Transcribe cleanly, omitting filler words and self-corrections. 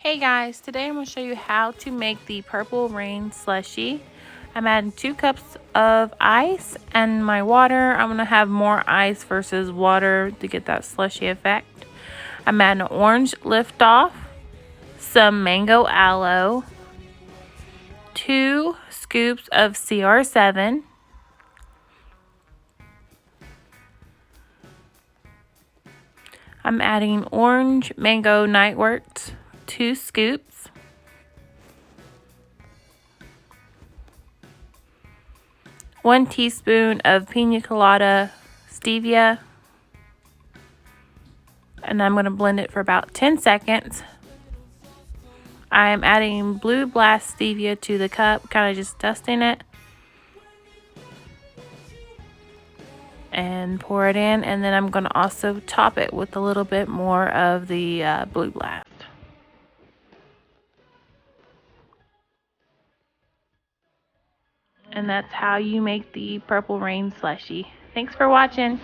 Hey guys, today I'm going to show you how to make the Purple Rain Slushy. I'm adding 2 cups of ice and my water. I'm going to have more ice versus water to get that slushy effect. I'm adding orange Liftoff, some mango aloe, 2 scoops of CR7, I'm adding orange mango Niteworks, 2 scoops, one teaspoon of Pina colada Stevia, and I'm going to blend it for about 10 seconds. I am adding Blue Blast Stevia to the cup, kind of just dusting it. And pour it in, and then I'm going to also top it with a little bit more of the Blue Blast. And that's how you make the Purple Rain Slushy. Thanks for watching.